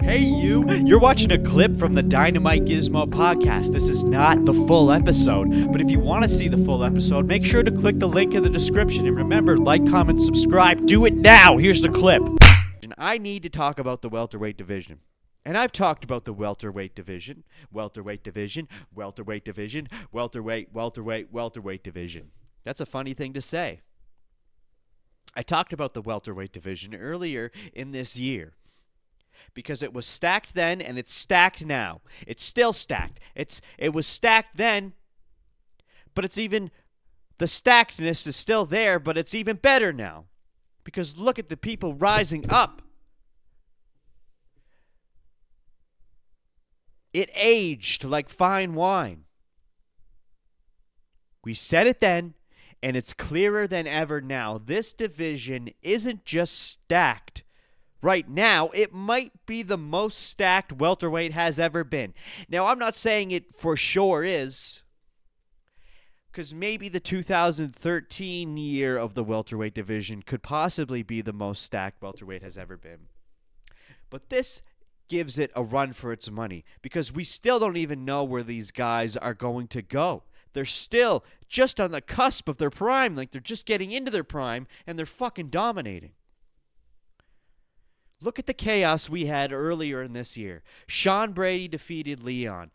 Hey you're watching a clip from the DynamiteGizmo Podcast. This is not the full episode, but if you want to see the full episode, make sure to click the link in the description. And remember, like, comment, subscribe. Do it now. Here's the clip. I need to talk about the welterweight division. And I've talked about the welterweight division, welterweight division. That's a funny thing to say. I talked about the welterweight division earlier in this year because it was stacked then and it's stacked now. It's still stacked. It was stacked then, but the stackedness is still there, but it's even better now because look at the people rising up. It aged like fine wine. We said it then, and it's clearer than ever now. This division isn't just stacked. Right now, it might be the most stacked welterweight has ever been. Now, I'm not saying it for sure is, because maybe the 2013 year of the welterweight division could possibly be the most stacked welterweight has ever been. But this gives it a run for its money, because we still don't even know where these guys are going to go. They're still just on the cusp of their prime, like they're just getting into their prime, and they're fucking dominating. Look at the chaos we had earlier in this year. Sean Brady defeated Leon.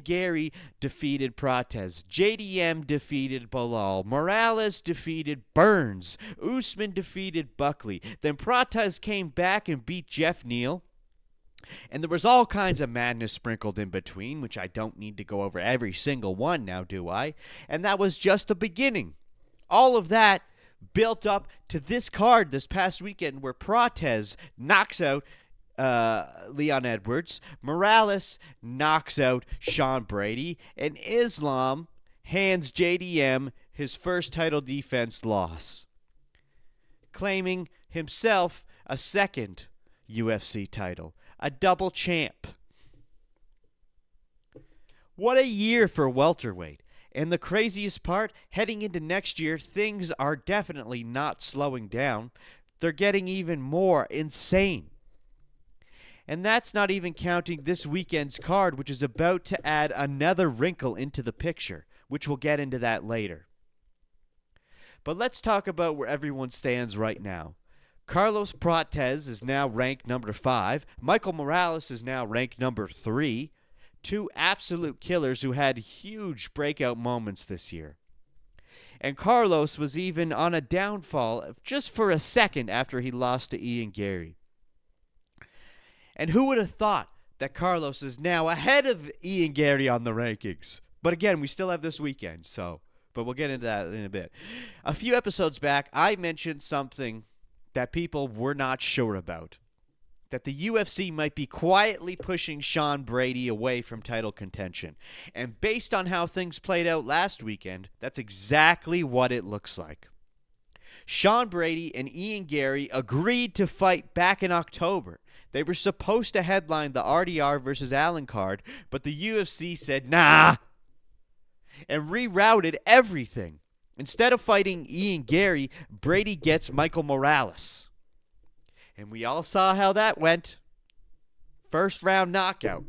Garry defeated Prates. JDM defeated Belal. Morales defeated Burns. Usman defeated Buckley. Then Prates came back and beat Neal. And there was all kinds of madness sprinkled in between, which I don't need to go over every single one now, do I? And that was just the beginning. All of that built up to this card this past weekend where Prates knocks out Leon Edwards, Morales knocks out Sean Brady, and Islam hands JDM his first title defense loss, claiming himself a second UFC title, a double champ. What a year for welterweight. And the craziest part, heading into next year, things are definitely not slowing down. They're getting even more insane. And that's not even counting this weekend's card, which is about to add another wrinkle into the picture, which we'll get into that later. But let's talk about where everyone stands right now. Carlos Prates is now ranked number 5. Michael Morales is now ranked number 3. Two absolute killers who had huge breakout moments this year. And Carlos was even on a downfall just for a second after he lost to Garry. And who would have thought that Carlos is now ahead of Garry on the rankings? But again, we still have this weekend, but we'll get into that in a bit. A few episodes back, I mentioned something that people were not sure about. That the UFC might be quietly pushing Sean Brady away from title contention. And based on how things played out last weekend, that's exactly what it looks like. Sean Brady and Garry agreed to fight back in October. They were supposed to headline the RDR versus Allen card, but the UFC said, nah, and rerouted everything. Instead of fighting Garry, Brady gets Michael Morales. And we all saw how that went. First round knockout.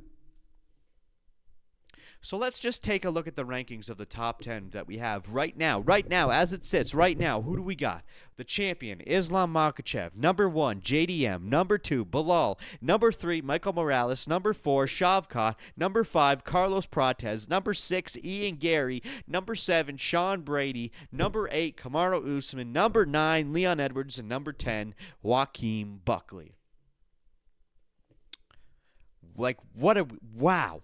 So let's just take a look at the rankings of the top 10 that we have right now. Right now, as it sits, right now, who do we got? The champion, Islam Makhachev. Number 1, JDM. Number 2, Belal. Number 3, Michael Morales. Number 4, Shavkat. Number 5, Carlos Prates. Number 6, Garry. Number 7, Sean Brady. Number 8, Kamaru Usman. Number 9, Leon Edwards. And number 10, Joaquin Buckley. Wow.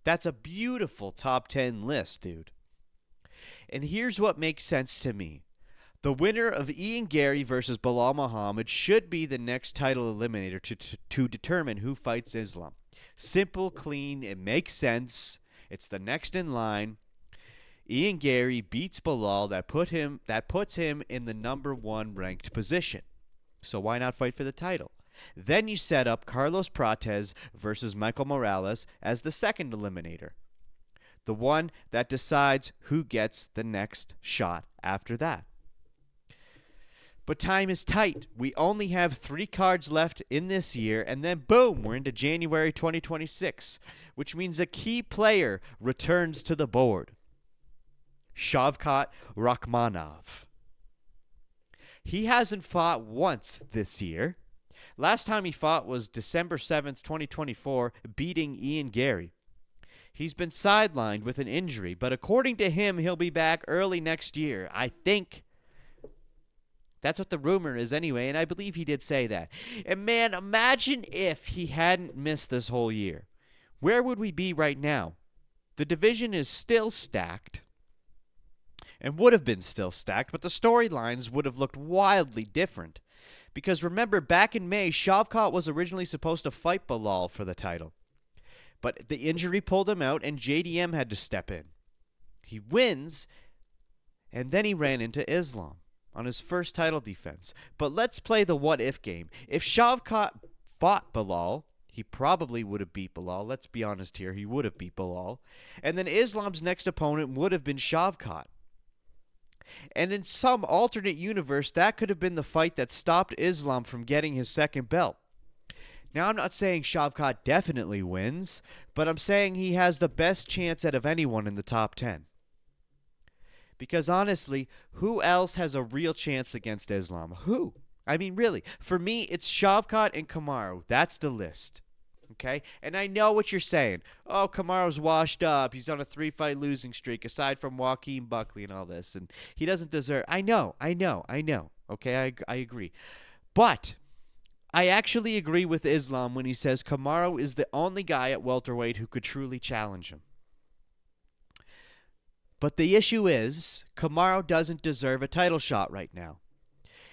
That's a beautiful top 10 list, dude. And here's what makes sense to me. The winner of Garry versus Belal Muhammad should be the next title eliminator to determine who fights Islam. Simple, clean, it makes sense. It's the next in line. Garry beats Belal that puts him in the number 1 ranked position. So why not fight for the title? Then you set up Carlos Prates versus Michael Morales as the second eliminator. The one that decides who gets the next shot after that. But time is tight. We only have 3 cards left in this year, and then boom, we're into January 2026, which means a key player returns to the board. Shavkat Rakhmonov. He hasn't fought once this year. Last time he fought was December 7th, 2024, beating Garry. He's been sidelined with an injury, but according to him, he'll be back early next year. I think that's what the rumor is anyway, and I believe he did say that. And man, imagine if he hadn't missed this whole year. Where would we be right now? The division is still stacked, and would have been still stacked, but the storylines would have looked wildly different. Because remember, back in May, Shavkat was originally supposed to fight Belal for the title. But the injury pulled him out, and JDM had to step in. He wins, and then he ran into Islam on his first title defense. But let's play the what-if game. If Shavkat fought Belal, he probably would have beat Belal. Let's be honest here. He would have beat Belal. And then Islam's next opponent would have been Shavkat. And in some alternate universe, that could have been the fight that stopped Islam from getting his second belt. Now, I'm not saying Shavkat definitely wins, but I'm saying he has the best chance out of anyone in the top 10. Because honestly, who else has a real chance against Islam? Who? I mean, really. For me, it's Shavkat and Kamaru. That's the list. Okay? And I know what you're saying. Oh, Kamaru's washed up. He's on a 3-fight losing streak, aside from Joaquin Buckley and all this. And he doesn't deserve... I know. Okay, I agree. But I actually agree with Islam when he says Kamaru is the only guy at welterweight who could truly challenge him. But the issue is, Kamaru doesn't deserve a title shot right now.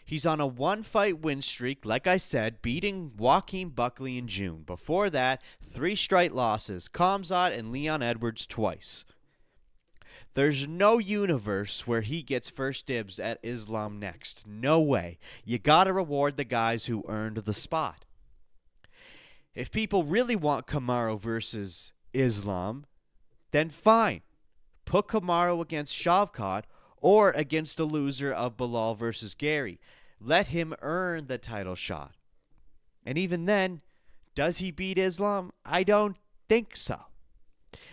He's on a 1-fight win streak, like I said, beating Joaquin Buckley in June. Before that, 3 straight losses, Khamzat and Leon Edwards twice. There's no universe where he gets first dibs at Islam next. No way. You gotta reward the guys who earned the spot. If people really want Kamaru versus Islam, then fine. Put Kamaru against Shavkat or against the loser of Belal versus Garry. Let him earn the title shot. And even then, does he beat Islam? I don't think so.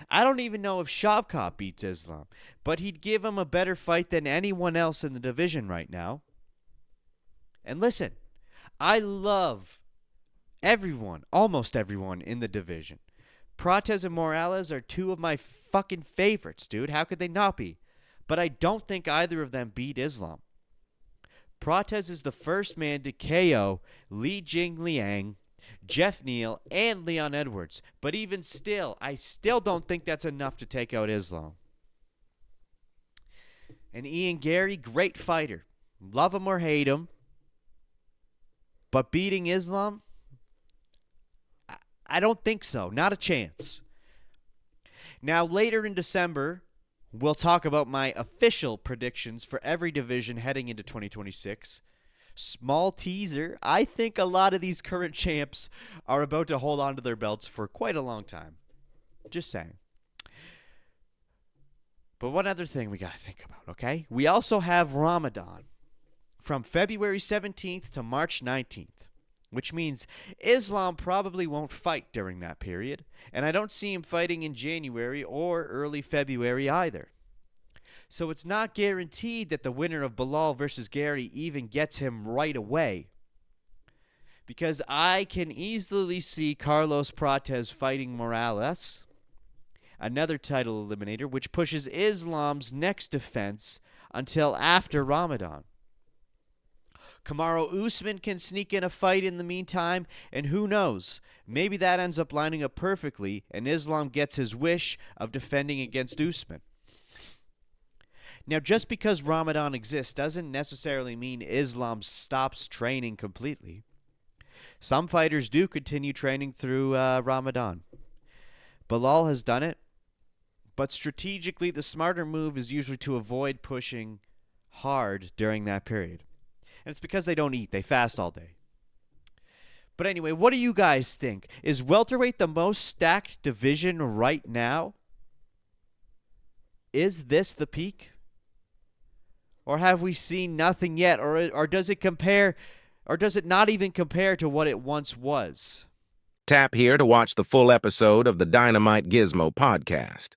I don't even know if Shavkat beats Islam, but he'd give him a better fight than anyone else in the division right now. And listen, I love everyone, almost everyone in the division. Prates and Morales are 2 of my fucking favorites, dude. How could they not be? But I don't think either of them beat Islam. Prates is the first man to KO Li Jingliang, Jeff Neal, and Leon Edwards. But even still, I still don't think that's enough to take out Islam. And Garry, great fighter. Love him or hate him. But beating Islam? I don't think so. Not a chance. Now, later in December, we'll talk about my official predictions for every division heading into 2026. Small teaser, I think a lot of these current champs are about to hold on to their belts for quite a long time. Just saying. But one other thing we got to think about, okay? We also have Ramadan from February 17th to March 19th. Which means Islam probably won't fight during that period, and I don't see him fighting in January or early February either. So it's not guaranteed that the winner of Belal versus Garry even gets him right away. Because I can easily see Carlos Prates fighting Morales, another title eliminator, which pushes Islam's next defense until after Ramadan. Kamaru Usman can sneak in a fight in the meantime, and who knows, maybe that ends up lining up perfectly, and Islam gets his wish of defending against Usman. Now, just because Ramadan exists doesn't necessarily mean Islam stops training completely. Some fighters do continue training through Ramadan. Belal has done it, but strategically the smarter move is usually to avoid pushing hard during that period. And it's because they don't eat. They fast all day. But anyway, what do you guys think? Is welterweight the most stacked division right now? Is this the peak? Or have we seen nothing yet? Or does it compare, or does it not even compare to what it once was? Tap here to watch the full episode of the Dynamite Gizmo Podcast.